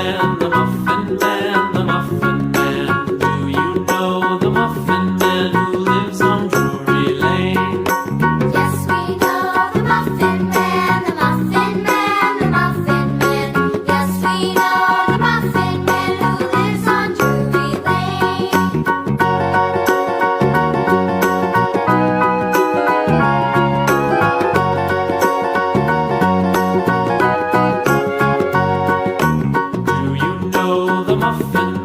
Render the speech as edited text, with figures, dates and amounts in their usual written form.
Man, the Muffin Man, the Muffin Man. Do you know the Muffin Man who lives on Drury Lane? Yes, we know the Muffin Man, the Muffin Man, the Muffin Man. Yes, we know the Muffin Man who lives on Drury Lane. Do you know the Muffin